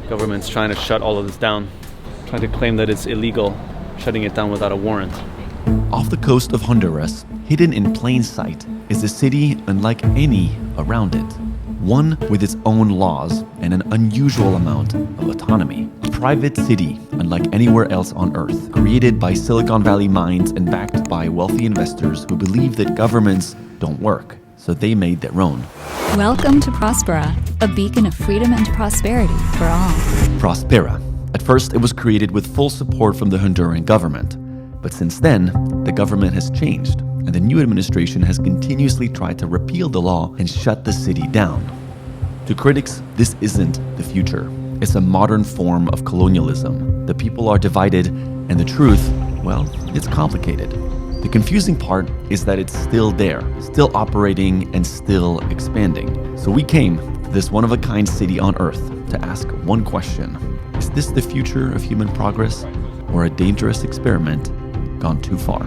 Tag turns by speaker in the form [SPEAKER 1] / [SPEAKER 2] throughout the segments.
[SPEAKER 1] Government's trying to shut all of this down, trying to claim that it's illegal, shutting it down without a warrant.
[SPEAKER 2] Off the coast of Honduras, hidden in plain sight, is a city unlike any around it. One with its own laws and an unusual amount of autonomy. A private city unlike anywhere else on Earth, created by Silicon Valley minds and backed by wealthy investors who believe that governments don't work, so they made their own.
[SPEAKER 3] Welcome to Prospera, a beacon of freedom and prosperity for all.
[SPEAKER 2] Prospera. At first, it was created with full support from the Honduran government. But since then, the government has changed, and the new administration has continuously tried to repeal the law and shut the city down. To critics, this isn't the future. It's a modern form of colonialism. The people are divided, and the truth, well, it's complicated. The confusing part is that it's still there, still operating and still expanding. So we came to this one-of-a-kind city on Earth to ask one question. Is this the future of human progress, or a dangerous experiment gone too far?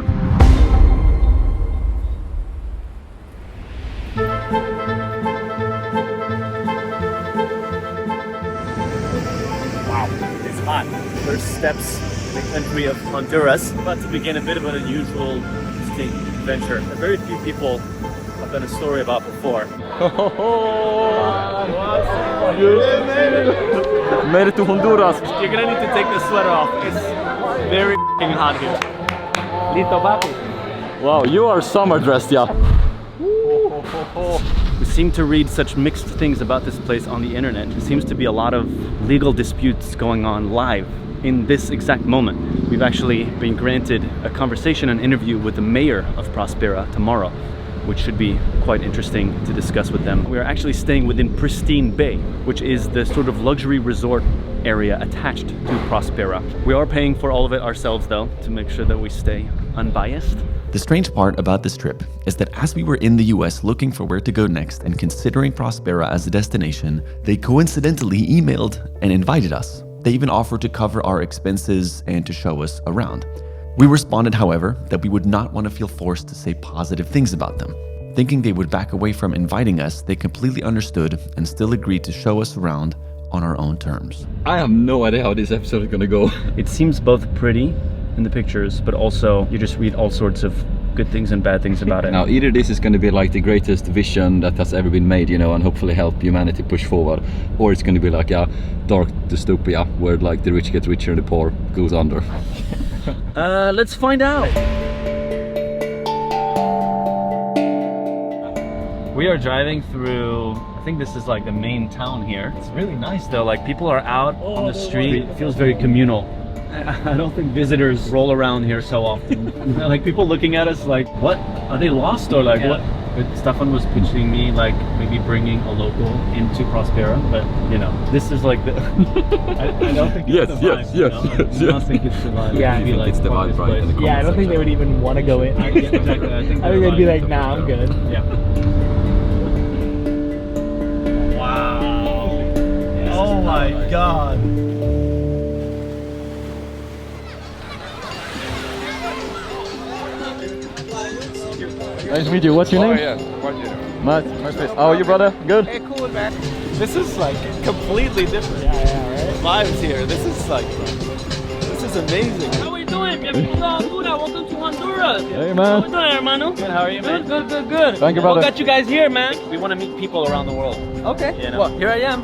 [SPEAKER 1] Wow, it's hot. First steps in the country of Honduras. About to begin a bit of an unusual, interesting adventure. Very few people have done a story about before. Made it to Honduras. You're gonna need to take the sweater off. It's very hot here. Listo, papi. Wow, you are summer dressed, yeah. We seem to read such mixed things about this place on the internet. There seems to be a lot of legal disputes going on live in this exact moment. We've actually been granted a conversation, an interview with the mayor of Prospera tomorrow, which should be quite interesting to discuss with them. We are actually staying within Pristine Bay, which is the sort of luxury resort area attached to Prospera. We are paying for all of it ourselves though, to make sure that we stay unbiased.
[SPEAKER 2] The strange part about this trip is that as we were in the US looking for where to go next and considering Prospera as a destination, they coincidentally emailed and invited us. They even offered to cover our expenses and to show us around. We responded, however, that we would not want to feel forced to say positive things about them. Thinking they would back away from inviting us, they completely understood and still agreed to show us around on our own terms.
[SPEAKER 4] I have no idea how this episode is gonna go.
[SPEAKER 1] It seems both pretty in the pictures, but also you just read all sorts of good things and bad things about it.
[SPEAKER 4] Now, either this is gonna be like the greatest vision that has ever been made, you know, and hopefully help humanity push forward, or it's gonna be like a dark dystopia where like the rich get richer and the poor goes under.
[SPEAKER 1] Let's find out. We are driving through, I think this is like the main town here. It's really nice though, like people are out on the street. It feels very communal. I don't think visitors roll around here so often. Like people looking at us like, what? Are they lost or like what? But Stefan was pitching me like maybe bringing a local into Prospera, but you know, this is like the I don't think it's the vibe, I don't think it's the vibe.
[SPEAKER 5] Yeah, I
[SPEAKER 4] think
[SPEAKER 5] like,
[SPEAKER 4] it's the vibe, right?
[SPEAKER 5] Yeah, I don't think they would even want to go in.
[SPEAKER 1] Yeah, exactly. I think
[SPEAKER 5] they'd be like, nah, I'm good.
[SPEAKER 1] Yeah. Wow. Oh my god.
[SPEAKER 4] Nice to meet you. What's your name?
[SPEAKER 6] Yeah,
[SPEAKER 4] Matt. Nice place. How are you, brother? Good?
[SPEAKER 6] Hey, cool, man. This is like completely different. Vibes here. This is amazing.
[SPEAKER 7] How are you doing? Bienvenido a Honduras. Welcome to Honduras.
[SPEAKER 4] Hey, man.
[SPEAKER 7] How are you doing, hermano?
[SPEAKER 1] Good, how are you, man?
[SPEAKER 7] Good.
[SPEAKER 4] Thank you, brother.
[SPEAKER 7] What got you guys here, man?
[SPEAKER 1] We want to meet people around the world.
[SPEAKER 7] Okay.
[SPEAKER 1] You know.
[SPEAKER 7] Well, here I am.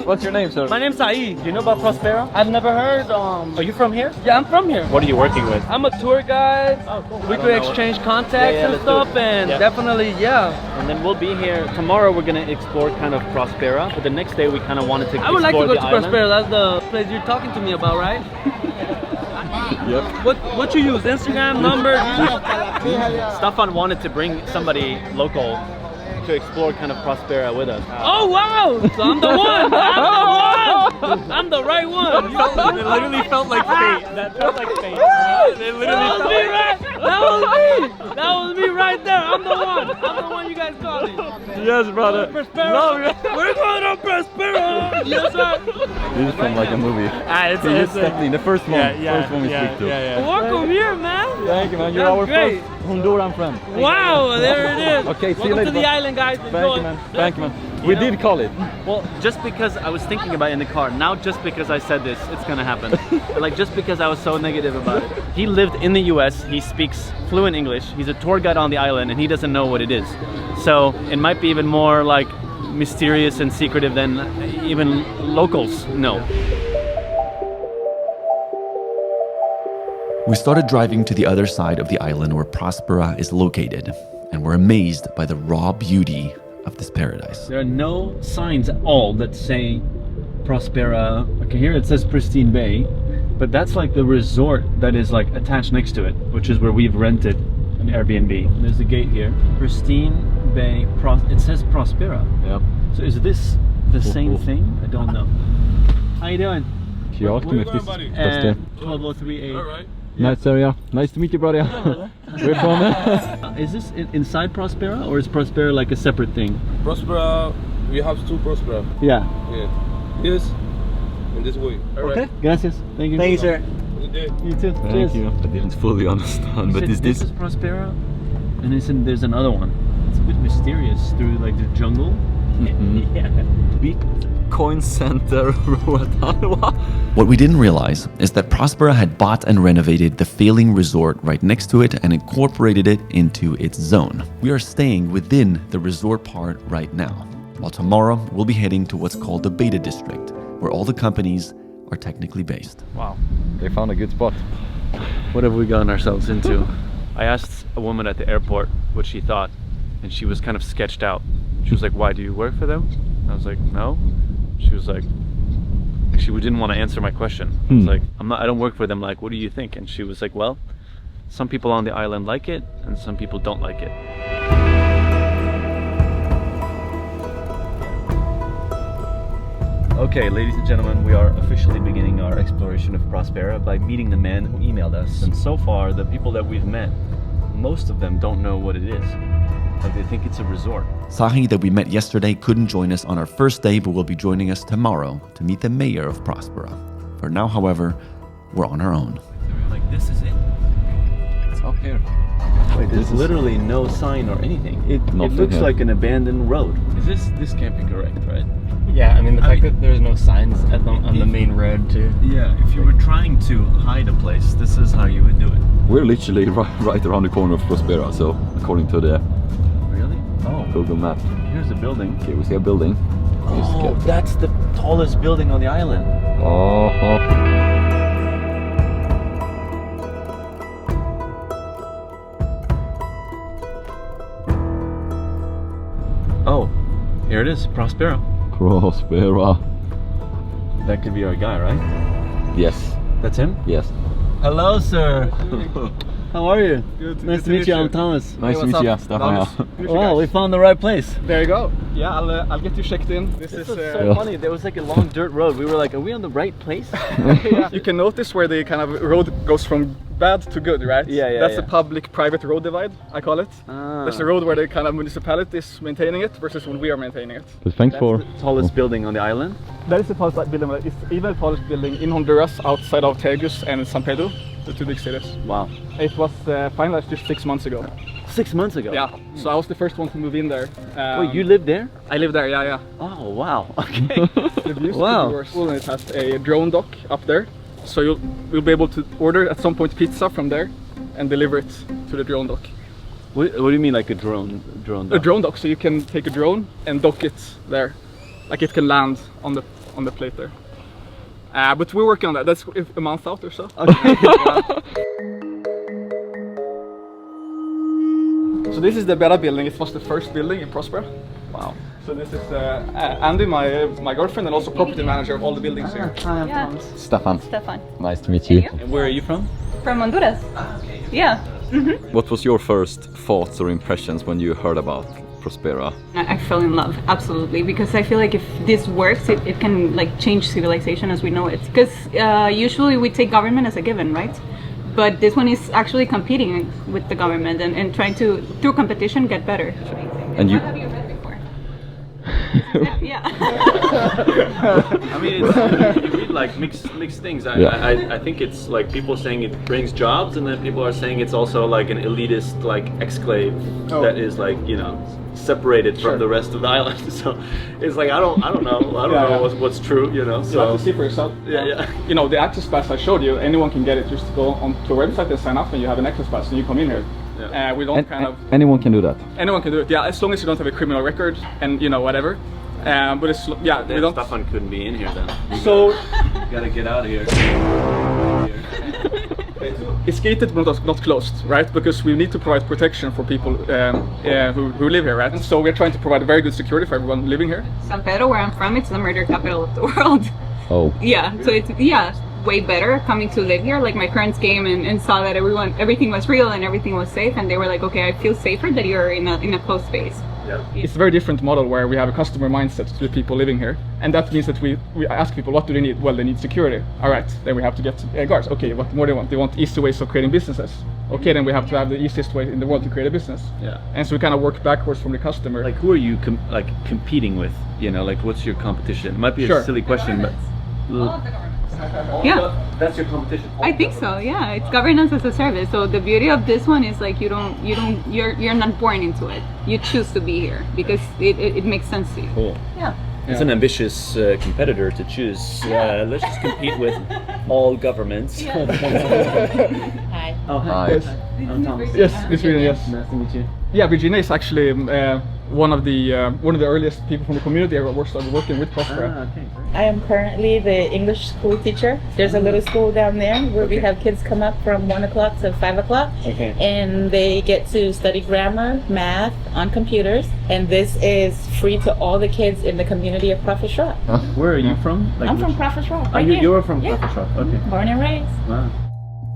[SPEAKER 4] What's your name, sir?
[SPEAKER 7] My name's SAHI.
[SPEAKER 1] Do you know about Prospera?
[SPEAKER 7] I've never heard.
[SPEAKER 1] Are you from here?
[SPEAKER 7] Yeah, I'm from here.
[SPEAKER 1] What are you working with?
[SPEAKER 7] I'm a tour guide.
[SPEAKER 1] Oh, cool.
[SPEAKER 7] We could exchange contacts and
[SPEAKER 1] let's do it.
[SPEAKER 7] stuff, and
[SPEAKER 1] Yeah.
[SPEAKER 7] definitely, yeah.
[SPEAKER 1] And then we'll be here tomorrow. We're gonna explore kind of Prospera, but the next day we kind of wanted to
[SPEAKER 7] I would like to
[SPEAKER 1] explore
[SPEAKER 7] go to
[SPEAKER 1] the island.
[SPEAKER 7] Prospera. That's the place you're talking to me about, right?
[SPEAKER 4] Yep.
[SPEAKER 7] What you use? Instagram number?
[SPEAKER 1] Stefan wanted to bring somebody local to explore kind of Prospera with us.
[SPEAKER 7] Oh wow! So I'm the one. I'm the right one.
[SPEAKER 1] It literally felt like fate. That felt like fate. It literally
[SPEAKER 7] That was me, right? That was me right there. I'm the one you guys calling.
[SPEAKER 4] Yes, brother.
[SPEAKER 7] Prospera. We're going to Prospera. Yes, sir.
[SPEAKER 4] This is from like a movie.
[SPEAKER 5] It's,
[SPEAKER 4] He just stepped in, the first one. First one we speak to.
[SPEAKER 7] Welcome here, man.
[SPEAKER 4] Thank you, man. You're
[SPEAKER 7] That's
[SPEAKER 4] our
[SPEAKER 7] great.
[SPEAKER 4] first Honduran friend.
[SPEAKER 7] Wow, there it is.
[SPEAKER 4] Okay, see you
[SPEAKER 7] Welcome
[SPEAKER 4] later,
[SPEAKER 7] to the
[SPEAKER 4] bro.
[SPEAKER 7] island, guys.
[SPEAKER 4] Thank
[SPEAKER 7] Enjoy.
[SPEAKER 4] you, man. Thank you, man. We did call it.
[SPEAKER 1] Well, just because I was thinking about it in the car, now just because I said this, it's gonna happen. Like, just because I was so negative about it. He lived in the US, he speaks fluent English, he's a tour guide on the island, and he doesn't know what it is. So it might be even more like mysterious and secretive than even locals know.
[SPEAKER 2] We started driving to the other side of the island where Prospera is located, and we're amazed by the raw beauty of this paradise.
[SPEAKER 1] There are no signs at all that say Prospera. Okay, here it says Pristine Bay, but that's like the resort that is like attached next to it, which is where we've rented an Airbnb. There's a gate here. Pristine Bay, it says Prospera.
[SPEAKER 4] Yep.
[SPEAKER 1] So is this the same thing? I don't know. How you doing?
[SPEAKER 4] Where you going, buddy?
[SPEAKER 1] 1203A.
[SPEAKER 6] All right.
[SPEAKER 4] Nice area. Nice to meet you, brother. We're from
[SPEAKER 1] Is this inside Prospera, or is Prospera like a separate thing?
[SPEAKER 6] Prospera, we have two Prospera.
[SPEAKER 1] Yeah.
[SPEAKER 6] Yeah. Yes. In this way. All right.
[SPEAKER 1] Gracias. Thank you. Thank you, sir.
[SPEAKER 6] Good day.
[SPEAKER 1] You too.
[SPEAKER 4] Thank
[SPEAKER 1] Cheers.
[SPEAKER 4] you. I didn't fully understand, but is
[SPEAKER 1] This
[SPEAKER 4] this?
[SPEAKER 1] is Prospera, and there's another one. It's a bit mysterious through like the jungle. Yeah.
[SPEAKER 4] Bitcoin Center Roatan.
[SPEAKER 2] What we didn't realize is that Prospera had bought and renovated the failing resort right next to it and incorporated it into its zone. We are staying within the resort part right now, while tomorrow we'll be heading to what's called the Beta District, where all the companies are technically based.
[SPEAKER 1] Wow.
[SPEAKER 4] They found a good spot.
[SPEAKER 1] What have we gotten ourselves into? I asked a woman at the airport what she thought, and she was kind of sketched out. She was like, "Why, do you work for them?" I was like, "No." She was like, she didn't want to answer my question. I was like, I don't work for them. Like, what do you think? And she was like, well, some people on the island like it, and some people don't like it. Okay, ladies and gentlemen, we are officially beginning our exploration of Prospera by meeting the man who emailed us. And so far, the people that we've met, most of them don't know what it is. Like, they think it's a resort.
[SPEAKER 2] SAHI, that we met yesterday, couldn't join us on our first day, but will be joining us tomorrow to meet the mayor of Prospera. For now, however, we're on our own.
[SPEAKER 1] Like, this is it.
[SPEAKER 4] It's up here.
[SPEAKER 1] Wait, there's literally no sign or anything. It
[SPEAKER 4] Nothing
[SPEAKER 1] looks
[SPEAKER 4] here.
[SPEAKER 1] like an abandoned road. This can't be correct, right?
[SPEAKER 5] Yeah, I mean the fact that there's no signs on the main road too.
[SPEAKER 1] Yeah, if you were trying to hide a place, this is how you would do it.
[SPEAKER 4] We're literally right around the corner of Prospera, so according to the
[SPEAKER 1] Really? Oh,
[SPEAKER 4] Google map.
[SPEAKER 1] here's a building.
[SPEAKER 4] Okay, we see a building.
[SPEAKER 1] Oh, that's the tallest building on the island.
[SPEAKER 4] Oh.
[SPEAKER 1] Oh, here it is, Prospera.
[SPEAKER 4] Prospera.
[SPEAKER 1] That could be our guy, right?
[SPEAKER 4] Yes.
[SPEAKER 1] That's him?
[SPEAKER 4] Yes.
[SPEAKER 1] Hello, sir. How are you?
[SPEAKER 6] Good.
[SPEAKER 1] Nice to meet you. I'm Thomas.
[SPEAKER 4] Nice to meet you, Stefan.
[SPEAKER 1] Wow, we found the right place.
[SPEAKER 6] There you go. Yeah, I'll get you checked in. This
[SPEAKER 1] This
[SPEAKER 6] is
[SPEAKER 1] is so funny. There was like a long dirt road. We were like, are we on the right place?
[SPEAKER 6] yeah. You can notice where the kind of road goes from bad to good, right?
[SPEAKER 1] Yeah,
[SPEAKER 6] That's
[SPEAKER 1] yeah.
[SPEAKER 6] the public-private road divide, I call it.
[SPEAKER 1] Ah.
[SPEAKER 6] There's a road where the kind of municipality is maintaining it versus when we are maintaining it.
[SPEAKER 4] But thanks for...
[SPEAKER 1] The tallest building on the island.
[SPEAKER 6] That is the tallest building. It's even the tallest building in Honduras, outside of Tegus and San Pedro, the two big cities.
[SPEAKER 1] Wow.
[SPEAKER 6] It was finalized just 6 months ago.
[SPEAKER 1] 6 months ago?
[SPEAKER 6] Yeah, so I was the first one to move in there.
[SPEAKER 1] Wait, you lived there?
[SPEAKER 6] I live there, yeah.
[SPEAKER 1] Oh, wow. Okay.
[SPEAKER 6] The views
[SPEAKER 1] Wow.
[SPEAKER 6] to the and it has a drone dock up there. So you'll be able to order at some point pizza from there and deliver it to the drone dock.
[SPEAKER 1] What do you mean, like a drone?
[SPEAKER 6] A drone dock, so you can take a drone and dock it there. Like it can land on the plate there. But we're working on that. That's a month out or so.
[SPEAKER 1] Okay.
[SPEAKER 6] So this is the Beta building. It was the first building in Prospera.
[SPEAKER 1] Wow.
[SPEAKER 6] So this is Andy, my girlfriend, and also property manager of all the buildings here.
[SPEAKER 8] Yeah,
[SPEAKER 4] Stefan.
[SPEAKER 8] Stefan.
[SPEAKER 4] Nice to meet you.
[SPEAKER 1] And where are you from?
[SPEAKER 8] From Honduras. Yeah.
[SPEAKER 4] What was your first thoughts or impressions when you heard about Prospera?
[SPEAKER 8] I fell in love, absolutely, because I feel like if this works, it can like change civilization as we know it. Because usually we take government as a given, right? But this one is actually competing with the government and trying to, through competition, get better.
[SPEAKER 4] And you...
[SPEAKER 8] What have you read before? Yeah.
[SPEAKER 1] I mean, you read like mixed things. I think it's like people saying it brings jobs, and then people are saying it's also like an elitist like exclave that is like, you know, separated from the rest of the island. So it's like I don't know what's true, you know. So
[SPEAKER 6] you have to see for yourself.
[SPEAKER 1] Yeah.
[SPEAKER 6] You know, the access pass I showed you, anyone can get it. Just go onto a website and sign up, and you have an access pass, and you come in here.
[SPEAKER 1] Yeah.
[SPEAKER 6] We don't
[SPEAKER 4] Anyone can do that.
[SPEAKER 6] Anyone can do it. Yeah, as long as you don't have a criminal record and you know whatever. But it's we don't.
[SPEAKER 1] Stefan couldn't be in here then.
[SPEAKER 6] So
[SPEAKER 1] You gotta get out of here.
[SPEAKER 6] it's gated but not closed, right? Because we need to provide protection for people who live here, right? And so we're trying to provide very good security for everyone living here.
[SPEAKER 8] San Pedro, where I'm from, it's the murder capital of the world.
[SPEAKER 4] Oh.
[SPEAKER 8] Yeah, so it's way better coming to live here. Like my parents came and saw that everything was real and everything was safe, and they were like, okay, I feel safer that you're in a closed space.
[SPEAKER 1] Yeah.
[SPEAKER 6] It's a very different model where we have a customer mindset to the people living here, and that means that we ask people, what do they need? Well, they need security. All right, then we have to get guards. Okay, what more do they want? They want easy ways of creating businesses. Okay, then we have to have the easiest way in the world to create a business.
[SPEAKER 1] Yeah.
[SPEAKER 6] And so we kind of work backwards from the customer.
[SPEAKER 1] Like, who are you competing with? You know, like, what's your competition? It might be a silly question, but
[SPEAKER 8] Yeah.
[SPEAKER 1] That's your competition.
[SPEAKER 8] I think so. Yeah, it's governance as a service. So the beauty of this one is like you're not born into it. You choose to be here because it makes sense to you.
[SPEAKER 1] Cool.
[SPEAKER 8] Yeah.
[SPEAKER 1] It's an ambitious competitor to choose. Let's just compete with all governments.
[SPEAKER 9] Hi.
[SPEAKER 1] Oh, hi.
[SPEAKER 6] Yes.
[SPEAKER 1] I'm Thomas.
[SPEAKER 6] Yes, it's really yes.
[SPEAKER 1] Nice to meet you.
[SPEAKER 6] Yeah, Virginia is actually one of the earliest people from the community who started working with Prospera.
[SPEAKER 1] Okay.
[SPEAKER 9] I am currently the English school teacher. There's a little school down there where we have kids come up from 1 o'clock to 5 o'clock.
[SPEAKER 1] Okay.
[SPEAKER 9] And they get to study grammar, math on computers. And this is free to all the kids in the community of Prospera.
[SPEAKER 1] Where are you from? Like,
[SPEAKER 9] I'm from Prospera.
[SPEAKER 1] Oh, you're from Prospera. Okay.
[SPEAKER 9] Born and raised.
[SPEAKER 1] Wow.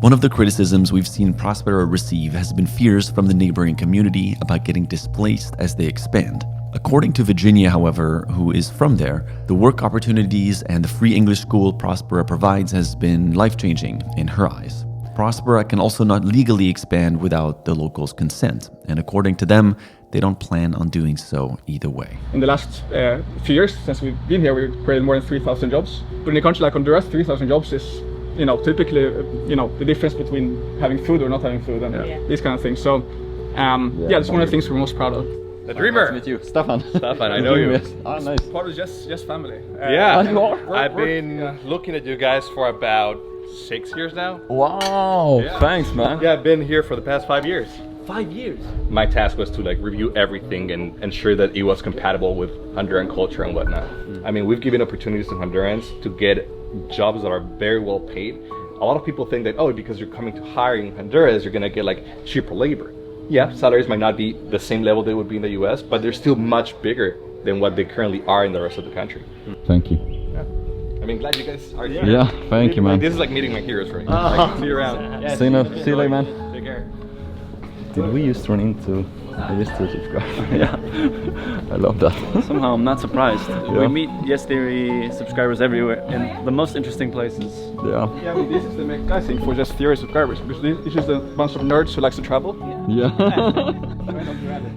[SPEAKER 2] One of the criticisms we've seen Prospera receive has been fears from the neighboring community about getting displaced as they expand. According to Virginia, however, who is from there, the work opportunities and the free English school Prospera provides has been life-changing in her eyes. Prospera can also not legally expand without the locals' consent, and according to them, they don't plan on doing so either way.
[SPEAKER 6] In the last few years, since we've been here, we've created more than 3,000 jobs. But in a country like Honduras, 3,000 jobs is, typically, the difference between having food or not having food and these kind of things. So, that's one of the things we're most proud of.
[SPEAKER 10] The dreamer.
[SPEAKER 4] Nice to meet you, Stefan.
[SPEAKER 10] Stefan, I know you.
[SPEAKER 4] Ah, nice.
[SPEAKER 6] Part of Yes family.
[SPEAKER 10] Yeah,
[SPEAKER 6] I've
[SPEAKER 10] been looking at you guys for about 6 years now.
[SPEAKER 4] Wow,
[SPEAKER 10] Yeah.
[SPEAKER 4] thanks, man.
[SPEAKER 10] Yeah, I've been here for the past 5 years.
[SPEAKER 1] 5 years.
[SPEAKER 10] My task was to review everything and ensure that it was compatible with Honduran culture and whatnot. I mean, we've given opportunities to Hondurans to get jobs that are very well paid. A lot of people think that, because you're coming to hire in Honduras, you're gonna get cheaper labor. Yeah, salaries might not be the same level they would be in the US, but they're still much bigger than what they currently are in the rest of the country.
[SPEAKER 4] Thank you.
[SPEAKER 10] I mean, glad you guys are here.
[SPEAKER 4] Yeah, thank you, man.
[SPEAKER 10] This is like meeting my heroes for me. See you around.
[SPEAKER 4] See you later, man.
[SPEAKER 10] Take care.
[SPEAKER 4] Did we just run into a visitor subscriber?
[SPEAKER 1] Yeah.
[SPEAKER 4] I love that.
[SPEAKER 1] Somehow I'm not surprised.
[SPEAKER 4] Yeah.
[SPEAKER 1] We meet Yes Theory subscribers everywhere in the most interesting places.
[SPEAKER 4] Yeah.
[SPEAKER 6] Yeah, I mean, this is the main I think for Just Theory subscribers, because this is a bunch of nerds who likes to travel.
[SPEAKER 4] Yeah.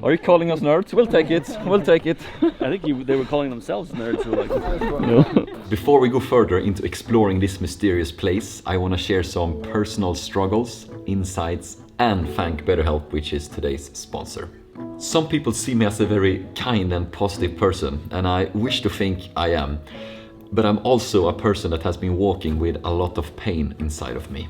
[SPEAKER 4] Are you calling us nerds? We'll take it. We'll take it.
[SPEAKER 1] I think they were calling themselves nerds. Who like
[SPEAKER 2] Before we go further into exploring this mysterious place, I want to share some personal struggles, insights, and thank BetterHelp, which is today's sponsor. Some people see me as a very kind and positive person, and I wish to think I am. But I'm also a person that has been walking with a lot of pain inside of me.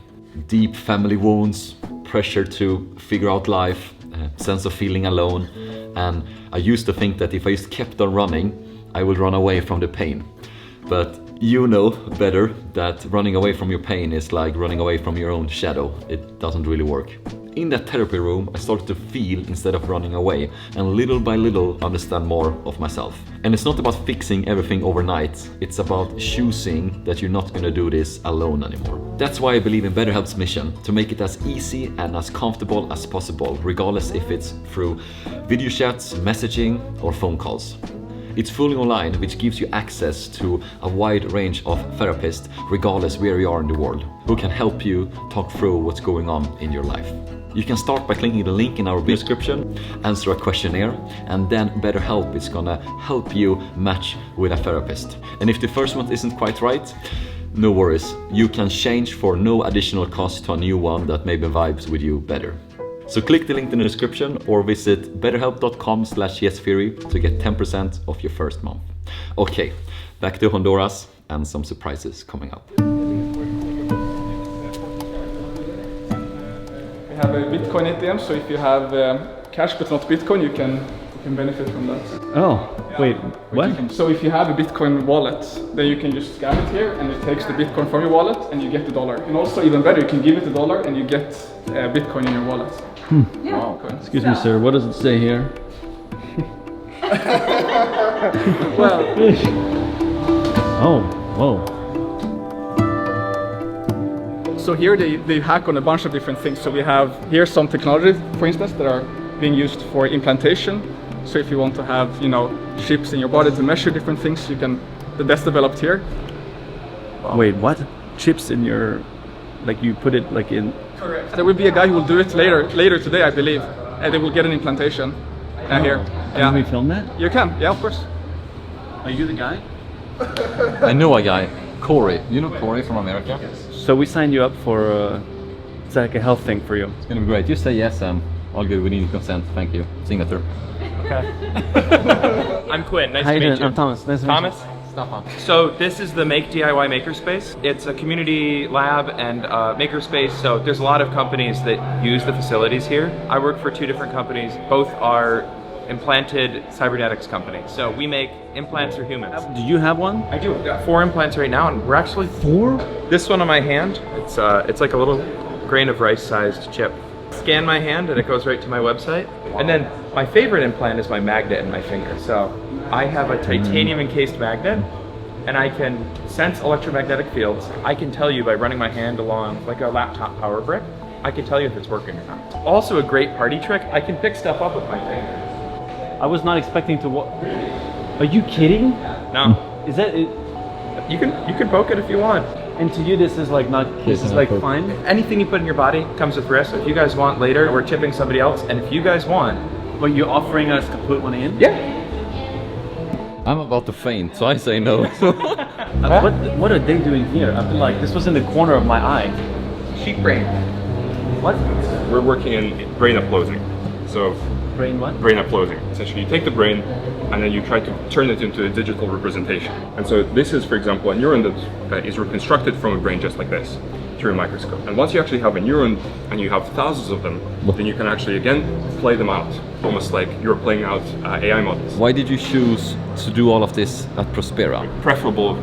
[SPEAKER 2] Deep family wounds, pressure to figure out life, a sense of feeling alone, and I used to think that if I just kept on running, I would run away from the pain. But you know better that running away from your pain is like running away from your own shadow. It doesn't really work. In that therapy room, I started to feel instead of running away, and little by little understand more of myself. And it's not about fixing everything overnight, it's about choosing that you're not gonna do this alone anymore. That's why I believe in BetterHelp's mission, to make it as easy and as comfortable as possible, regardless if it's through video chats, messaging, or phone calls. It's fully online, which gives you access to a wide range of therapists, regardless where you are in the world, who can help you talk through what's going on in your life.
[SPEAKER 4] You can start by clicking the link in our description, answer a questionnaire, and then BetterHelp is gonna help you match with a therapist. And if the first one isn't quite right, no worries. You can change for no additional cost to a new one that maybe vibes with you better. So click the link in the description or visit betterhelp.com/yestheory to get 10% off your first month. Okay, back to Honduras and some surprises coming up.
[SPEAKER 6] We have a Bitcoin ATM, so if you have cash but not Bitcoin, you can benefit from that.
[SPEAKER 1] Oh, wait, what?
[SPEAKER 6] So if you have a Bitcoin wallet, then you can just scan it here and it takes the Bitcoin from your wallet and you get the dollar. And also even better, you can give it a dollar and you get Bitcoin in your wallet.
[SPEAKER 1] Wow. Excuse me, sir, what does it say here?
[SPEAKER 6] Well,
[SPEAKER 1] oh, whoa.
[SPEAKER 6] So here they hack on a bunch of different things. So we have here some technologies, for instance, that are being used for implantation. So if you want to have, you know, chips in your body to measure different things, you can. That's developed here.
[SPEAKER 1] Wait, what? Chips in your, like you put it like in?
[SPEAKER 6] Correct. There will be a guy who will do it later today, I believe, and they will get an implantation here.
[SPEAKER 1] Can we film that?
[SPEAKER 6] You can, yeah, of course.
[SPEAKER 1] Are you the guy?
[SPEAKER 4] I know a guy, Corey. You know Corey from America?
[SPEAKER 1] So we signed you up for, it's like a health thing for you.
[SPEAKER 4] It's gonna be great. You say yes, all good. We need your consent. Thank you. Signature.
[SPEAKER 5] Okay. I'm Quinn. Nice
[SPEAKER 1] How
[SPEAKER 5] to
[SPEAKER 1] you
[SPEAKER 5] meet
[SPEAKER 1] doing?
[SPEAKER 5] you.
[SPEAKER 1] I'm Thomas. Nice to meet
[SPEAKER 5] Thomas?
[SPEAKER 4] Stefan.
[SPEAKER 5] So this is the Make DIY Makerspace. It's a community lab and makerspace. So there's a lot of companies that use the facilities here. I work for 2 different companies. Both are implanted cybernetics companies. So we make implants for humans.
[SPEAKER 1] Do you have one?
[SPEAKER 5] I do. I've got 4 implants right now, and we're actually
[SPEAKER 1] 4?
[SPEAKER 5] This one on my hand. It's like a little grain of rice-sized chip. Scan my hand, and it goes right to my website. And then my favorite implant is my magnet in my finger. So I have a titanium encased magnet, and I can sense electromagnetic fields. I can tell you by running my hand along like a laptop power brick, I can tell you if it's working or not. Also a great party trick, I can pick stuff up with my finger.
[SPEAKER 1] I was not expecting to Are you kidding?
[SPEAKER 5] No.
[SPEAKER 1] Is that it?
[SPEAKER 5] You can poke it if you want.
[SPEAKER 1] And to you this is like not, this is like fine?
[SPEAKER 5] Anything you put in your body comes with risk. If you guys want later, we're tipping somebody else, and if you guys want...
[SPEAKER 1] But you're offering us to put one in?
[SPEAKER 5] Yeah.
[SPEAKER 4] I'm about to faint, so I say no.
[SPEAKER 1] What are they doing here? I've been like, this was in the corner of my eye.
[SPEAKER 5] Sheep brain.
[SPEAKER 1] What?
[SPEAKER 10] We're working in brain uploading. So
[SPEAKER 1] Brain what?
[SPEAKER 10] brain uploading. Essentially, you take the brain and then you try to turn it into a digital representation. And so this is, for example, a neuron that is reconstructed from a brain just like this through a microscope. And once you actually have a neuron and you have thousands of them, then you can actually again play them out, almost like you're playing out AI models.
[SPEAKER 4] Why did you choose to do all of this at Prospera?
[SPEAKER 10] Preferable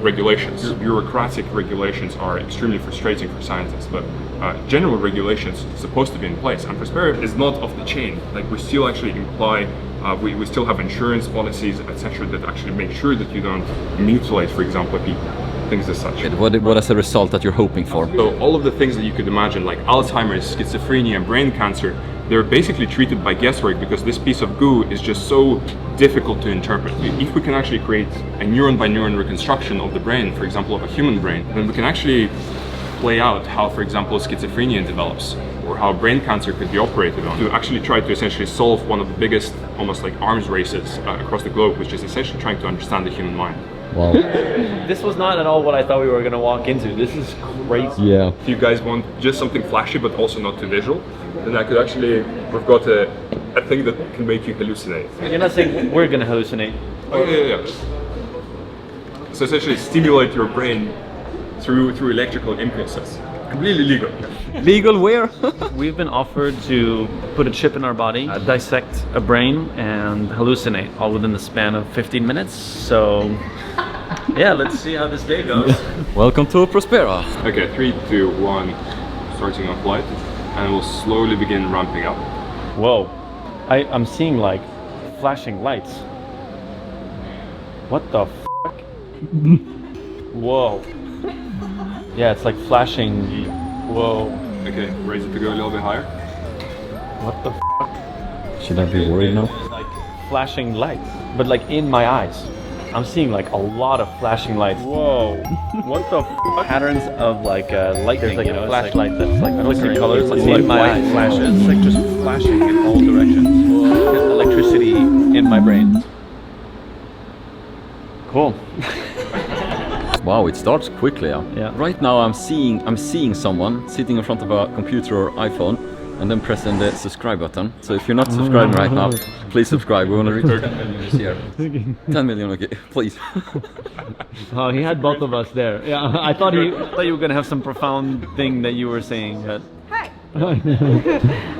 [SPEAKER 10] regulations. Bureaucratic regulations are extremely frustrating for scientists, but general regulations are supposed to be in place. And Prospera is not off the chain. Like we still actually imply, we still have insurance policies, etc., that actually make sure that you don't mutilate, for example, people. Things as such.
[SPEAKER 4] What is the result that you're hoping for?
[SPEAKER 10] So all of the things that you could imagine, like Alzheimer's, schizophrenia, brain cancer, they're basically treated by guesswork because this piece of goo is just so difficult to interpret. If we can actually create a neuron by neuron reconstruction of the brain, for example, of a human brain, then we can actually play out how, for example, schizophrenia develops, or how brain cancer could be operated on, to actually try to essentially solve one of the biggest, almost like arms races across the globe, which is essentially trying to understand the human mind.
[SPEAKER 4] Wow.
[SPEAKER 1] This was not at all what I thought we were going to walk into. This is crazy.
[SPEAKER 4] Yeah.
[SPEAKER 10] If you guys want just something flashy but also not too visual, then I could actually, we've got a thing that can make you hallucinate.
[SPEAKER 1] You're not saying we're going to hallucinate?
[SPEAKER 10] Oh yeah. So essentially stimulate your brain through electrical impulses. Completely legal.
[SPEAKER 4] Legal where?
[SPEAKER 1] We've been offered to put a chip in our body, dissect a brain, and hallucinate, all within the span of 15 minutes. So, yeah, let's see how this day goes.
[SPEAKER 4] Welcome to Prospera.
[SPEAKER 10] Okay, 3, 2, 1, starting off light, and we'll slowly begin ramping up.
[SPEAKER 1] Whoa, I'm seeing like flashing lights. What the f***? Whoa. Yeah, it's like flashing. Whoa.
[SPEAKER 10] Okay, raise it to go a little bit higher.
[SPEAKER 1] What the f***?
[SPEAKER 4] Should I be worried now?
[SPEAKER 1] Like flashing lights, but like in my eyes. I'm seeing like a lot of flashing lights.
[SPEAKER 5] Whoa. What the fuck?
[SPEAKER 1] Patterns of like lightning. There's like a flashlight that's like
[SPEAKER 5] flickering
[SPEAKER 1] colors.
[SPEAKER 5] like
[SPEAKER 1] in my
[SPEAKER 5] white
[SPEAKER 1] eyes.
[SPEAKER 5] flashes. It's like just flashing in all directions.
[SPEAKER 1] Electricity in my brain. Cool.
[SPEAKER 4] Wow, it starts quickly.
[SPEAKER 1] Yeah.
[SPEAKER 4] Right now I'm seeing someone sitting in front of a computer or iPhone and then pressing the subscribe button. So if you're not subscribing right now, please subscribe. We want to reach 10 million this year. 10 million, okay, please.
[SPEAKER 1] Oh, he had both of us there. Yeah, I thought you were gonna have some profound thing that you were saying. But...
[SPEAKER 11] Hi.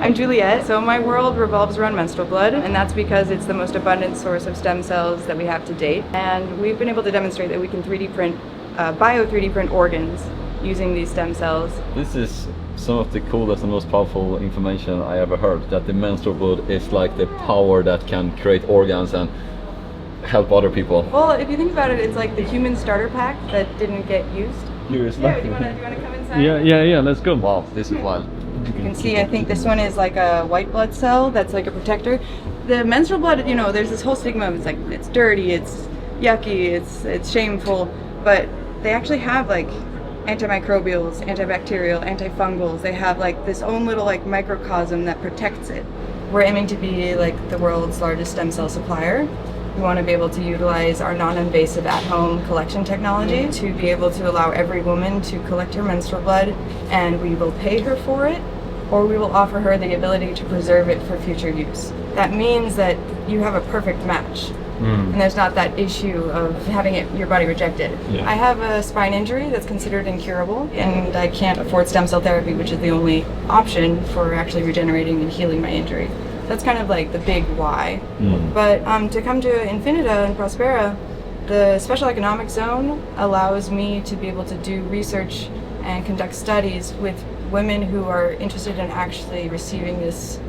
[SPEAKER 11] I'm Juliette. So my world revolves around menstrual blood, and that's because it's the most abundant source of stem cells that we have to date. And we've been able to demonstrate that we can 3D print, bio 3D print organs using these stem cells.
[SPEAKER 4] This is some of the coolest and most powerful information I ever heard, that the menstrual blood is like the power that can create organs and help other people.
[SPEAKER 11] Well, if you think about it, it's like the human starter pack that didn't get used.
[SPEAKER 1] Curious.
[SPEAKER 11] Yeah, do you want to come inside?
[SPEAKER 1] Yeah, let's go.
[SPEAKER 4] Wow, this is wild.
[SPEAKER 11] You can see, I think this one is like a white blood cell that's like a protector. The menstrual blood, you know, there's this whole stigma of it's like, it's dirty, it's yucky, it's shameful, but they actually have like antimicrobials, antibacterial, antifungals. They have like this own little like microcosm that protects it. We're aiming to be like the world's largest stem cell supplier. We want to be able to utilize our non-invasive at-home collection technology to be able to allow every woman to collect her menstrual blood, and we will pay her for it, or we will offer her the ability to preserve it for future use. That means that you have a perfect match. And there's not that issue of having your body rejected.
[SPEAKER 1] Yeah.
[SPEAKER 11] I have a spine injury that's considered incurable, and I can't afford stem cell therapy, which is the only option for actually regenerating and healing my injury. That's kind of like the big why. But to come to Infinita and Prospera, the special economic zone allows me to be able to do research and conduct studies with women who are interested in actually receiving this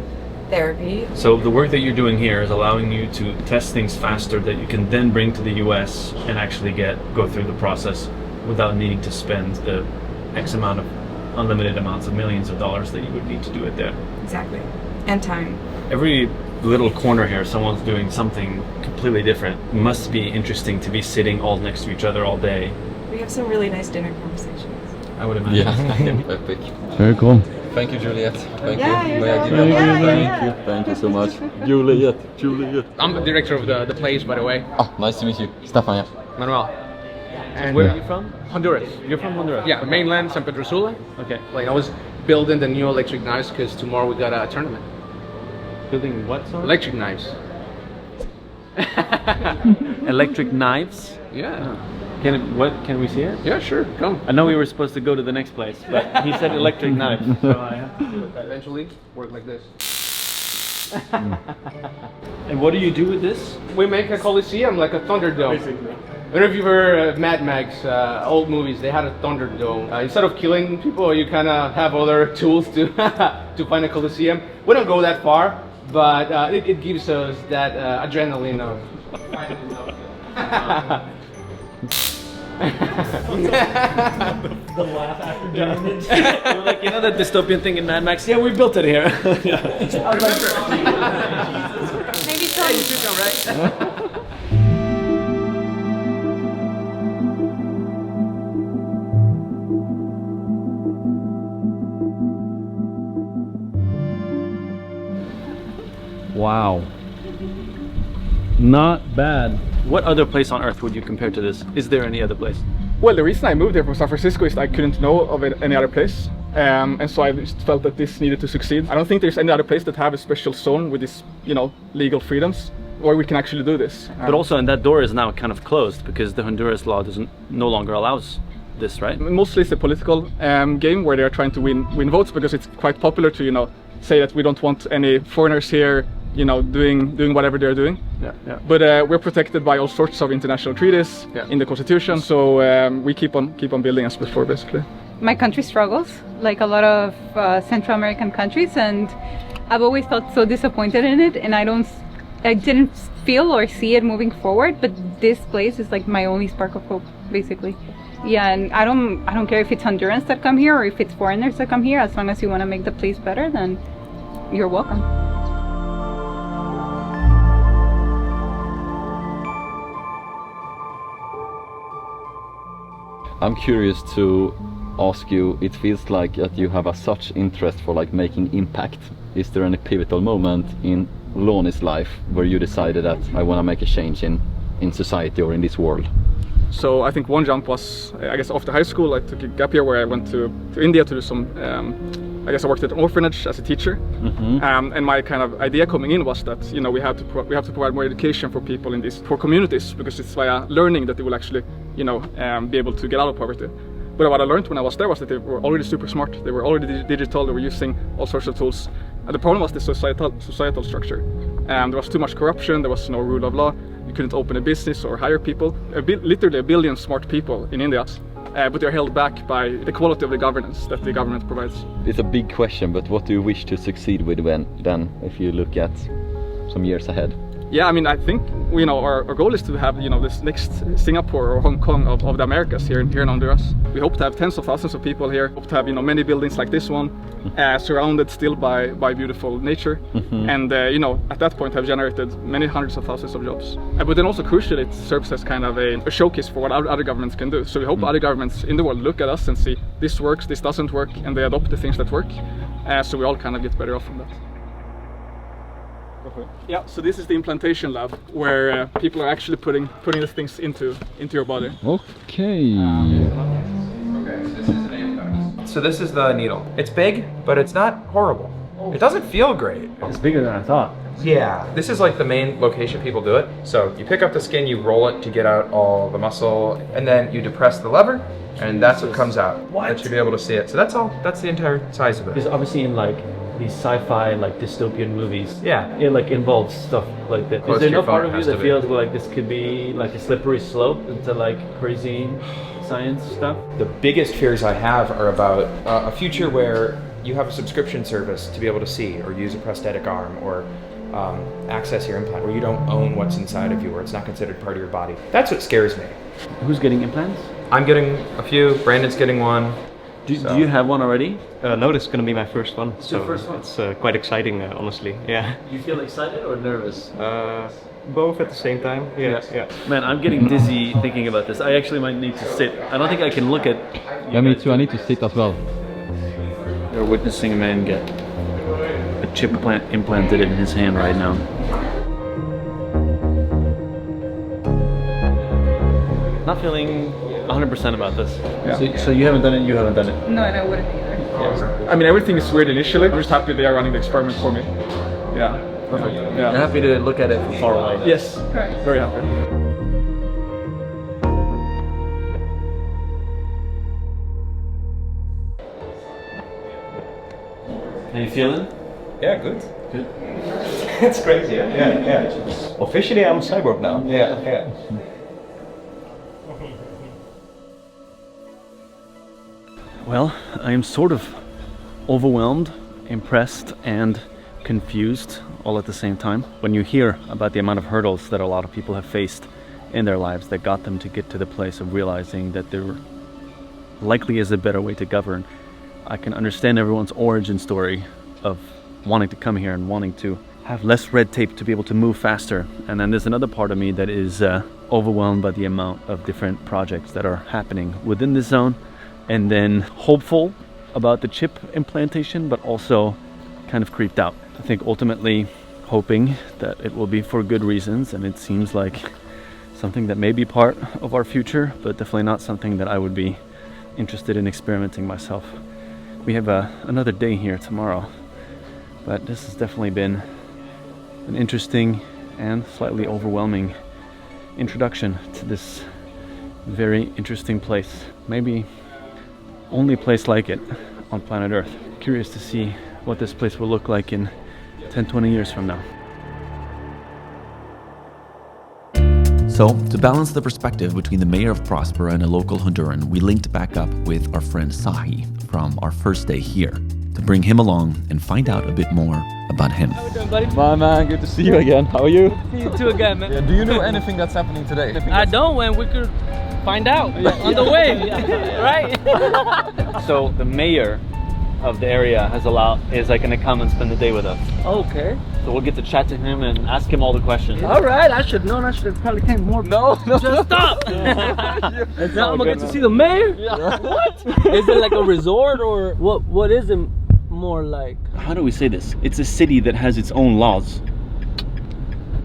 [SPEAKER 11] therapy.
[SPEAKER 12] So the work that you're doing here is allowing you to test things faster that you can then bring to the US and actually go through the process without needing to spend the X amount of unlimited amounts of millions of dollars that you would need to do it there.
[SPEAKER 11] Exactly. And time.
[SPEAKER 12] Every little corner here, someone's doing something completely different. It must be interesting to be sitting all next to each other all day.
[SPEAKER 11] We have some really nice dinner conversations.
[SPEAKER 12] I would imagine.
[SPEAKER 4] Yeah, epic.
[SPEAKER 1] Very cool.
[SPEAKER 4] Thank you, Juliette. Thank
[SPEAKER 11] Yeah,
[SPEAKER 4] you.
[SPEAKER 11] you're
[SPEAKER 4] May I give
[SPEAKER 11] welcome.
[SPEAKER 4] you a
[SPEAKER 11] Yeah,
[SPEAKER 4] thank you. Thank you so much. Juliette.
[SPEAKER 13] I'm the director of the place, by the way.
[SPEAKER 4] Oh, nice to meet you. Stefan, yeah.
[SPEAKER 13] Manuel. And
[SPEAKER 12] Where are you from?
[SPEAKER 13] Honduras.
[SPEAKER 12] You're from Honduras?
[SPEAKER 13] Yeah, mainland, San Pedro Sula.
[SPEAKER 12] Okay.
[SPEAKER 13] Like I was building the new electric knives because tomorrow we got a tournament.
[SPEAKER 12] Building what, sorry?
[SPEAKER 13] Electric knives.
[SPEAKER 1] Electric knives?
[SPEAKER 13] Yeah.
[SPEAKER 12] Can we see it?
[SPEAKER 13] Yeah, sure. Come.
[SPEAKER 1] I know we were supposed to go to the next place, but he said electric knives. So I have to do it.
[SPEAKER 13] Eventually, work like this.
[SPEAKER 12] And what do you do with this?
[SPEAKER 13] We make a coliseum like a Thunderdome. Basically. I don't know if you've heard Mad Max, old movies, they had a Thunderdome. Instead of killing people, you kind of have other tools to to find a coliseum. We don't go that far, but it gives us that adrenaline of finding
[SPEAKER 1] the laugh after doing it. We're like, you know that dystopian thing in Mad Max? Yeah, we built it here.
[SPEAKER 11] Maybe some.
[SPEAKER 13] you should know, right?
[SPEAKER 1] Wow. Not bad. What other place on earth would you compare to this? Is there any other place?
[SPEAKER 6] Well, the reason I moved here from San Francisco is I couldn't know of any other place. And so I just felt that this needed to succeed. I don't think there's any other place that have a special zone with this, you know, legal freedoms where we can actually do this.
[SPEAKER 1] But also, and that door is now kind of closed because the Honduras law no longer allows this, right?
[SPEAKER 6] Mostly it's a political game where they're trying to win votes because it's quite popular to, you know, say that we don't want any foreigners here, you know, doing whatever they're doing.
[SPEAKER 1] Yeah.
[SPEAKER 6] But we're protected by all sorts of international treaties in the Constitution, so we keep on building as before, basically.
[SPEAKER 8] My country struggles, like a lot of Central American countries, and I've always felt so disappointed in it, and I didn't feel or see it moving forward. But this place is like my only spark of hope, basically. Yeah, and I don't care if it's Hondurans that come here or if it's foreigners that come here. As long as you want to make the place better, then you're welcome.
[SPEAKER 4] I'm curious to ask you, it feels like that you have such interest for like making impact. Is there any pivotal moment in Lonnie's life where you decided that I want to make a change in society or in this world?
[SPEAKER 6] So I think one jump was, I guess after high school I took a gap year where I went to India to do some, I guess I worked at an orphanage as a teacher. And my kind of idea coming in was that, you know, we have to provide more education for people in these poor communities, because it's via learning that they will actually, you know, be able to get out of poverty. But what I learned when I was there was that they were already super smart. They were already digital. They were using all sorts of tools. And the problem was the societal structure. There was too much corruption. There was no rule of law. You couldn't open a business or hire people. Literally a billion smart people in India. But they're held back by the quality of the governance that the government provides.
[SPEAKER 4] It's a big question, but what do you wish to succeed with then, if you look at some years ahead?
[SPEAKER 6] Yeah, I mean, I think, you know, our goal is to have, you know, this next Singapore or Hong Kong of the Americas here in Honduras. We hope to have tens of thousands of people here. Hope to have, you know, many buildings like this one, surrounded still by beautiful nature. And, you know, at that point have generated many hundreds of thousands of jobs. But then also crucially, it serves as kind of a showcase for what other governments can do. So we hope other governments in the world look at us and see this works, this doesn't work, and they adopt the things that work. So we all kind of get better off from that. Yeah, so this is the implantation lab where people are actually putting these things into your body.
[SPEAKER 14] Okay.
[SPEAKER 5] So this is the needle. It's big, but it's not horrible. It doesn't feel great.
[SPEAKER 12] It's bigger than I thought.
[SPEAKER 5] Yeah, this is like the main location people do it. So you pick up the skin, you roll it to get out all the muscle, and then you depress the lever, and that's what comes out. That you'll be able to see it. So that's all. That's the entire size of it.
[SPEAKER 12] Because obviously in like these sci-fi like dystopian movies,
[SPEAKER 5] yeah,
[SPEAKER 12] it like involves stuff like that. Is there no part of you that feels like this could be like a slippery slope into like crazy science stuff?
[SPEAKER 5] The biggest fears I have are about a future where you have a subscription service to be able to see or use a prosthetic arm or access your implant, where you don't own what's inside of you, or it's not considered part of your body. That's what scares me.
[SPEAKER 12] Who's getting implants?
[SPEAKER 5] I'm getting a few. Brandon's getting one.
[SPEAKER 12] Do you have one already?
[SPEAKER 15] No, this is going to be my first one.
[SPEAKER 12] It's your first one?
[SPEAKER 15] It's quite exciting, honestly. Yeah.
[SPEAKER 12] You feel excited or nervous?
[SPEAKER 15] Both at the same time. Yeah.
[SPEAKER 1] Man, I'm getting dizzy thinking about this. I actually might need to sit. I don't think I can look at...
[SPEAKER 14] Yeah, me too. I need to sit as well.
[SPEAKER 1] You're witnessing a man get a chip implanted in his hand right now. Not feeling 100% about this.
[SPEAKER 6] Yeah.
[SPEAKER 1] So you haven't done it, you haven't done it?
[SPEAKER 8] No, and I wouldn't either.
[SPEAKER 6] Yeah. I mean, everything is weird initially. I'm just happy they are running the experiment for me. Yeah. Perfect. Yeah.
[SPEAKER 1] You're happy to look at it from far away?
[SPEAKER 6] Yes.
[SPEAKER 8] Correct.
[SPEAKER 6] Very happy.
[SPEAKER 1] How you feeling?
[SPEAKER 15] Yeah, good.
[SPEAKER 1] Good.
[SPEAKER 15] It's crazy, yeah. Officially, I'm a cyborg now. Yeah.
[SPEAKER 1] Well, I am sort of overwhelmed, impressed, and confused all at the same time. When you hear about the amount of hurdles that a lot of people have faced in their lives that got them to get to the place of realizing that there likely is a better way to govern, I can understand everyone's origin story of wanting to come here and wanting to have less red tape to be able to move faster. And then there's another part of me that is overwhelmed by the amount of different projects that are happening within this zone, and then hopeful about the chip implantation, but also kind of creeped out. I think ultimately hoping that it will be for good reasons, and it seems like something that may be part of our future, but definitely not something that I would be interested in experimenting myself. We have another day here tomorrow, but this has definitely been an interesting and slightly overwhelming introduction to this very interesting place. Maybe only place like it on planet Earth. Curious to see what this place will look like in 10-20 years from now.
[SPEAKER 2] So, to balance the perspective between the mayor of Prospera and a local Honduran, we linked back up with our friend SAHI from our first day here to bring him along and find out a bit more about him.
[SPEAKER 7] How you doing, buddy?
[SPEAKER 14] Bye, man. Good to see you again. How are you?
[SPEAKER 7] See you too again, man.
[SPEAKER 14] Yeah, do you know anything that's happening today?
[SPEAKER 7] I don't, and we could find out on the way, right?
[SPEAKER 1] So the mayor of the area is like gonna come and spend the day with us.
[SPEAKER 7] Okay.
[SPEAKER 12] So we'll get to chat to him and ask him all the questions.
[SPEAKER 7] All right, I should have known. I should have probably came more.
[SPEAKER 12] No.
[SPEAKER 7] Just stop. Now I'm gonna get to see the mayor.
[SPEAKER 12] Yeah.
[SPEAKER 7] What? Is it like a resort or what? What is it more like?
[SPEAKER 1] How do we say this? It's a city that has its own laws.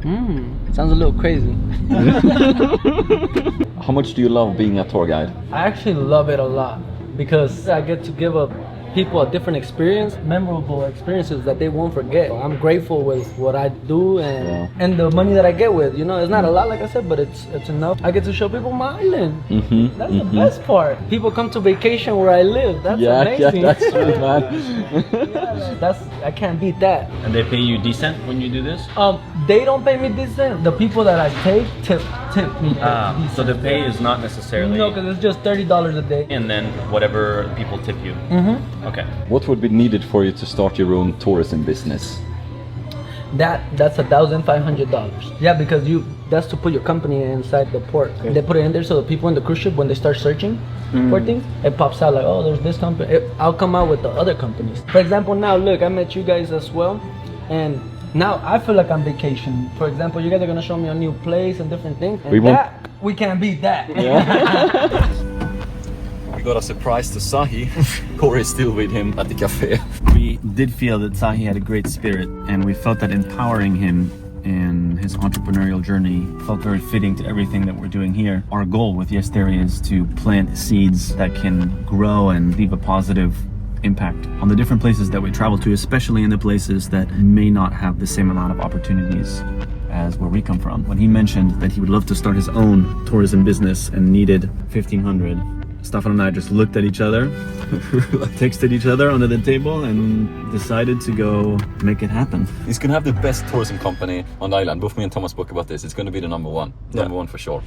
[SPEAKER 7] Sounds a little crazy.
[SPEAKER 4] How much do you love being a tour guide?
[SPEAKER 7] I actually love it a lot because I get to give people a different experience, memorable experiences that they won't forget. I'm grateful with what I do and the money that I get with. You know, it's not a lot, like I said, but it's enough. I get to show people my island. That's the best part. People come to vacation where I live. That's amazing.
[SPEAKER 4] Yeah, that's true, man.
[SPEAKER 7] I can't beat that.
[SPEAKER 12] And they pay you decent when you do this?
[SPEAKER 7] They don't pay me decent. The people that I take tip me. Decent.
[SPEAKER 12] So the pay is not necessarily.
[SPEAKER 7] No, because it's just $30 a day.
[SPEAKER 12] And then whatever people tip you. Okay.
[SPEAKER 4] What would be needed for you to start your own tourism business?
[SPEAKER 7] That's $1,500. Yeah, because that's to put your company inside the port. Okay. They put it in there so the people in the cruise ship, when they start searching for things, it pops out like, oh, there's this company. I'll come out with the other companies. For example, now look, I met you guys as well, and now I feel like I'm vacationing. For example, you guys are gonna show me a new place and different things. And we can't beat that.
[SPEAKER 4] Yeah. We got a surprise to SAHI. Corey's still with him at the cafe.
[SPEAKER 1] We did feel that SAHI had a great spirit, and we felt that empowering him in his entrepreneurial journey felt very fitting to everything that we're doing here. Our goal with Yes Theory is to plant seeds that can grow and leave a positive impact on the different places that we travel to, especially in the places that may not have the same amount of opportunities as where we come from. When he mentioned that he would love to start his own tourism business and needed $1,500, Stefan and I just looked at each other, texted each other under the table, and decided to go make it happen.
[SPEAKER 4] He's gonna have the best tourism company on the island. Both me and Thomas spoke about this. It's gonna be the number one. Number one for sure.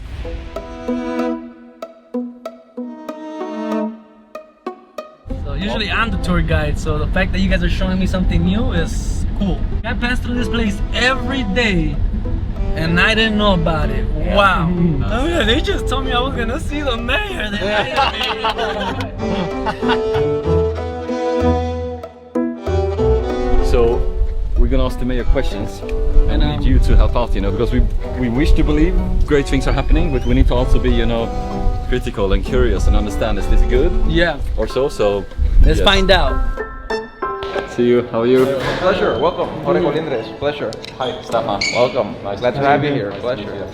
[SPEAKER 7] So usually I'm the tour guide, so the fact that you guys are showing me something new is cool. I pass through this place every day, and I didn't know about it. Wow. Oh yeah, they just told me I was gonna see the mayor.
[SPEAKER 4] So we're gonna ask the mayor questions and need you to help out, because we wish to believe great things are happening, but we need to also be, critical and curious and understand, is this good?
[SPEAKER 7] Yeah.
[SPEAKER 4] Or so
[SPEAKER 7] Let's find out.
[SPEAKER 4] See you. How are you?
[SPEAKER 5] Pleasure. Welcome. Jorge Colindres. Pleasure.
[SPEAKER 4] Hi, Stefan.
[SPEAKER 5] Welcome. Glad to have you here. Pleasure.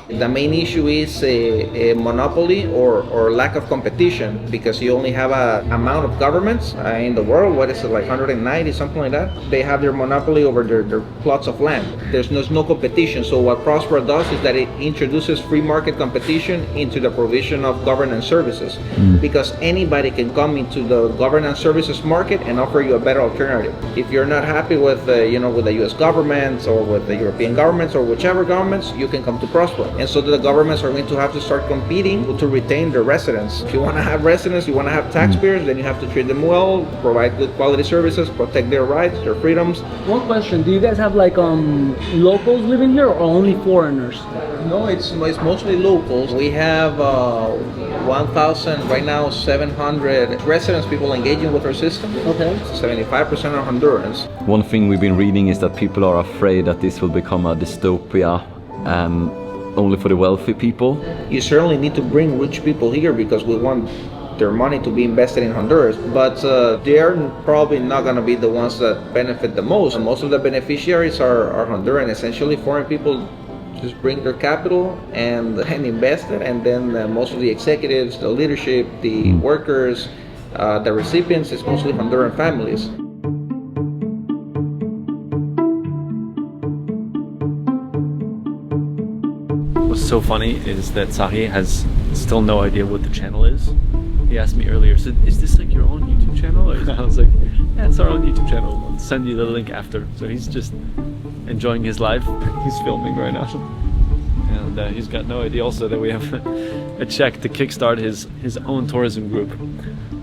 [SPEAKER 16] The main issue is a monopoly or lack of competition, because you only have a amount of governments in the world. What is it, like 190, something like that? They have their monopoly over their plots of land. There's no competition. So what Prospera does is that it introduces free market competition into the provision of governance services, because anybody can come into the governance services market and offer you a better alternative. If you're not happy with with the U.S. government or with the European governments or whichever governments, you can come to Prospera. And so the governments are going to have to start competing to retain their residents. If you want to have residents, you want to have taxpayers, then you have to treat them well, provide good quality services, protect their rights, their freedoms.
[SPEAKER 7] One question, do you guys have like locals living here or only foreigners?
[SPEAKER 16] No, it's mostly locals. We have 1,000 right now, 700 residents, people engaging with our system.
[SPEAKER 7] Okay.
[SPEAKER 16] 75% are Hondurans.
[SPEAKER 4] One thing we've been reading is that people are afraid that this will become a dystopia only for the wealthy people.
[SPEAKER 16] You certainly need to bring rich people here because we want their money to be invested in Honduras, but they're probably not going to be the ones that benefit the most. Most of the beneficiaries are Honduran. Essentially, foreign people just bring their capital and invest it, and then most of the executives, the leadership, the workers, the recipients, is mostly Honduran families.
[SPEAKER 1] What's so funny is that SAHI has still no idea what the channel is. He asked me earlier, so is this like your own YouTube channel? I was like, yeah, it's our own YouTube channel. I'll send you the link after. So he's just enjoying his life. He's filming right now. And he's got no idea also that we have a check to kickstart his own tourism group.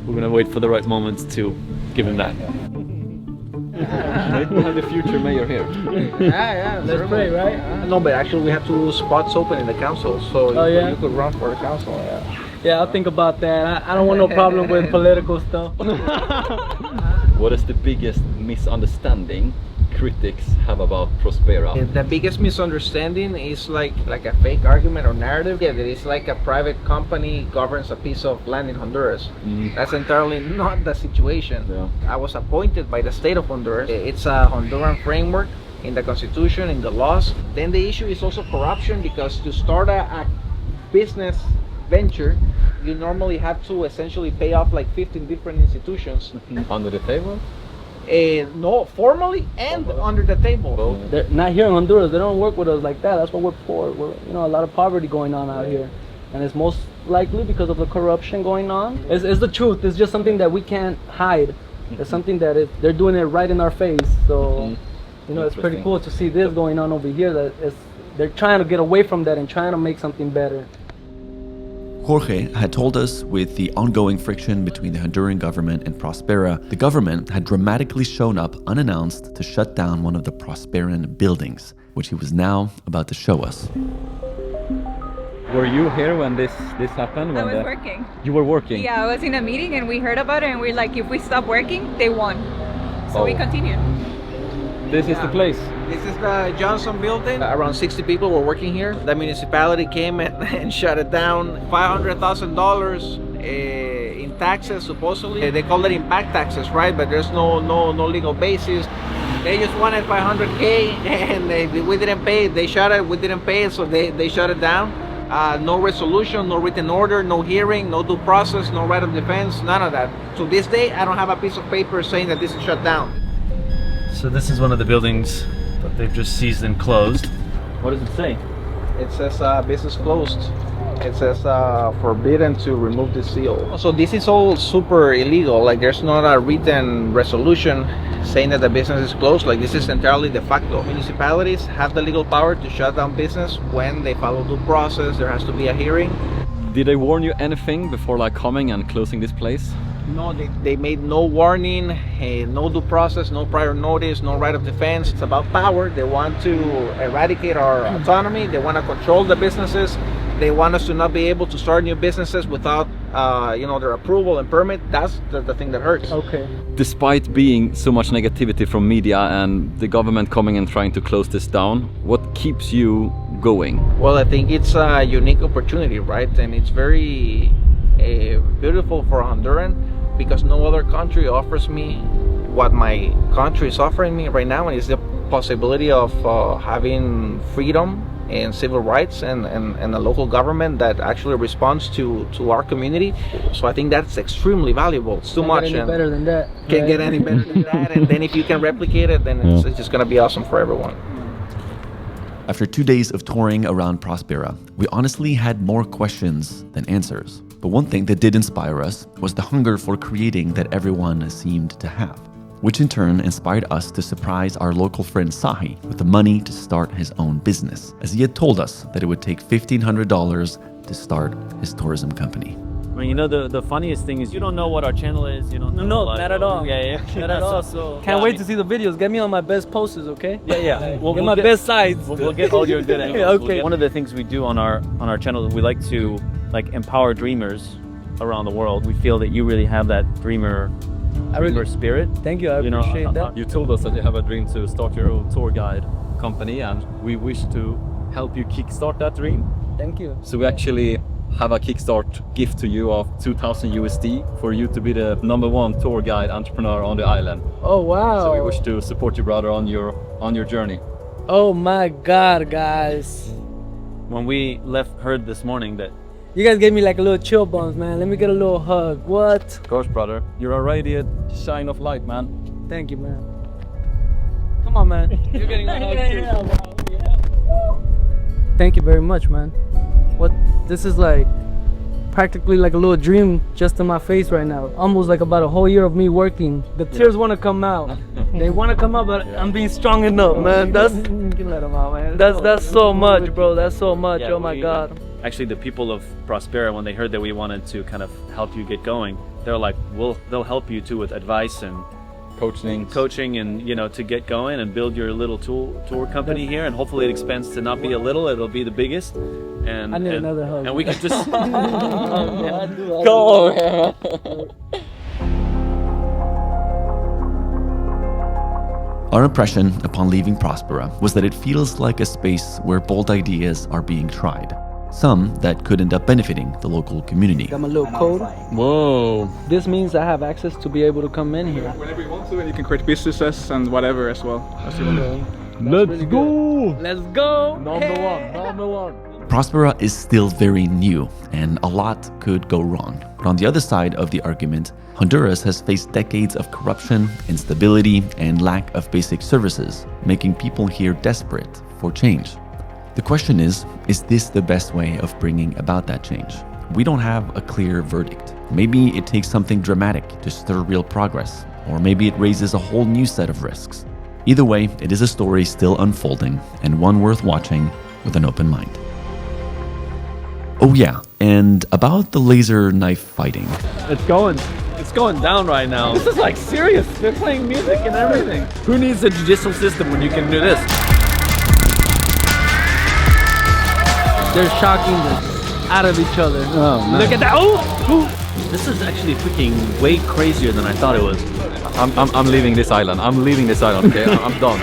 [SPEAKER 1] We're gonna wait for the right moment to give him that.
[SPEAKER 4] We'll have the future mayor here.
[SPEAKER 5] Yeah.
[SPEAKER 7] Let's pray, right?
[SPEAKER 5] No, but actually we have 2 spots open in the council, so you could run for the council.
[SPEAKER 7] Yeah, I'll think about that. I don't want no problem with political stuff.
[SPEAKER 4] What is the biggest misunderstanding
[SPEAKER 14] critics have about Prospera?
[SPEAKER 16] The biggest misunderstanding is like a fake argument or narrative. Yeah, that it's like a private company governs a piece of land in Honduras. That's entirely not the situation. I was appointed by the state of Honduras. It's a Honduran framework in the constitution, in the laws. Then the issue is also corruption, because to start a business venture, you normally have to essentially pay off like 15 different institutions.
[SPEAKER 14] Under the table?
[SPEAKER 16] No, formally and under the table.
[SPEAKER 7] They're not here in Honduras. They don't work with us like that. That's why we're poor. We're, a lot of poverty going on out here, and it's most likely because of the corruption going on. It's the truth. It's just something that we can't hide. It's something that they're doing it right in our face. So, it's pretty cool to see this going on over here. They're trying to get away from that and trying to make something better.
[SPEAKER 2] Jorge had told us with the ongoing friction between the Honduran government and Prospera, the government had dramatically shown up unannounced to shut down one of the Prosperan buildings, which he was now about to show us.
[SPEAKER 14] Were you here when this happened?
[SPEAKER 17] I was working.
[SPEAKER 14] You were working?
[SPEAKER 17] Yeah, I was in a meeting and we heard about it and we're like, if we stop working, they won. So we continued.
[SPEAKER 14] This is the place.
[SPEAKER 16] This is the Johnson building. Around 60 people were working here. The municipality came and shut it down. $500,000 in taxes, supposedly. They call it impact taxes, right? But there's no legal basis. They just wanted $500K and we didn't pay. They shut it, we didn't pay it, so they shut it down. No resolution, no written order, no hearing, no due process, no right of defense, none of that. To this day, I don't have a piece of paper saying that this is shut down.
[SPEAKER 1] So this is one of the buildings that they've just seized and closed. What does it say?
[SPEAKER 16] It says business closed. It says forbidden to remove the seal. So this is all super illegal. Like there's not a written resolution saying that the business is closed. Like this is entirely de facto. Municipalities have the legal power to shut down business when they follow due process. There has to be a hearing.
[SPEAKER 14] Did they warn you anything before like coming and closing this place?
[SPEAKER 16] No, they made no warning, no due process, no prior notice, no right of defense. It's about power. They want to eradicate our autonomy. They want to control the businesses. They want us to not be able to start new businesses without, their approval and permit. That's the thing that hurts.
[SPEAKER 7] Okay.
[SPEAKER 14] Despite being so much negativity from media and the government coming and trying to close this down, what keeps you going?
[SPEAKER 16] Well, I think it's a unique opportunity, right? And it's very beautiful for a Honduran, because no other country offers me what my country is offering me right now, and it's the possibility of having freedom and civil rights and a local government that actually responds to our community. So I think that's extremely valuable. It's too much.
[SPEAKER 7] Can't get any better than that.
[SPEAKER 16] Can't get any better than that. And then if you can replicate it, then it's just going to be awesome for everyone.
[SPEAKER 2] After 2 days of touring around Prospera, we honestly had more questions than answers. But one thing that did inspire us was the hunger for creating that everyone seemed to have, which in turn inspired us to surprise our local friend SAHI with the money to start his own business, as he had told us that it would take $1,500 to start his tourism company.
[SPEAKER 1] I mean, the funniest thing is you don't know what our channel is. You don't know.
[SPEAKER 7] No, not at all.
[SPEAKER 1] Yeah.
[SPEAKER 7] Not at all.
[SPEAKER 1] So,
[SPEAKER 7] Can't wait to see the videos. Get me on my best posters, okay?
[SPEAKER 1] Yeah.
[SPEAKER 7] We'll get my best sides.
[SPEAKER 1] We'll get all your good angles.
[SPEAKER 7] Yeah, okay.
[SPEAKER 1] One of the things we do on our channel is we like to empower dreamers around the world. We feel that you really have that dreamer spirit.
[SPEAKER 7] Thank you. I appreciate that.
[SPEAKER 14] You told us that you have a dream to start your own tour guide company, and we wish to help you kickstart that dream.
[SPEAKER 7] Thank you.
[SPEAKER 14] So we actually have a kickstart gift to you of $2,000 for you to be the #1 tour guide entrepreneur on the island.
[SPEAKER 7] Oh wow.
[SPEAKER 14] So we wish to support you, brother, on your journey.
[SPEAKER 7] Oh my God, guys.
[SPEAKER 1] When we heard this morning that
[SPEAKER 7] you guys gave me like a little chill bumps, man. Let me get a little hug. What?
[SPEAKER 14] Gosh, brother, you're a radiant shine of light, man.
[SPEAKER 7] Thank you, man. Come on, man. You're getting a hug too. Thank you very much, man. What? This is like practically like a little dream just in my face right now. Almost like about a whole year of me working. The tears want to come out. They want to come out, but I'm being strong enough, man. That's you can let them out, man. That's so much, bro. That's so much.
[SPEAKER 1] Yeah,
[SPEAKER 7] oh my God.
[SPEAKER 1] Actually, the people of Prospera, when they heard that we wanted to kind of help you get going, they're like, they'll help you too with advice and coaching and to get going and build your little tour company here, and hopefully it expands to not be a little, it'll be the biggest. And
[SPEAKER 7] I need another hug.
[SPEAKER 1] And we can just
[SPEAKER 7] Go on, man.
[SPEAKER 2] Our impression upon leaving Prospera was that it feels like a space where bold ideas are being tried. Some that could end up benefiting the local community.
[SPEAKER 7] Got my little code.
[SPEAKER 2] Whoa.
[SPEAKER 7] This means I have access to be able to come in here.
[SPEAKER 6] Whenever you want to, and you can create businesses and whatever as well.
[SPEAKER 2] Let's go!
[SPEAKER 7] Let's go!
[SPEAKER 2] Number one. Prospera is still very new, and a lot could go wrong. But on the other side of the argument, Honduras has faced decades of corruption, instability, and lack of basic services, making people here desperate for change. The question is this the best way of bringing about that change? We don't have a clear verdict. Maybe it takes something dramatic to stir real progress, or maybe it raises a whole new set of risks. Either way, it is a story still unfolding, and one worth watching with an open mind. Oh yeah, and about the laser knife fighting.
[SPEAKER 1] It's going down right now. This is like serious. They're playing music and everything. Who needs a judicial system when you can do this?
[SPEAKER 7] They're shocking the out of each other.
[SPEAKER 1] Oh, man. Look at that! Oh! This is actually freaking way crazier than I thought it was.
[SPEAKER 14] I'm leaving this island. I'm leaving this island. Okay, I'm done.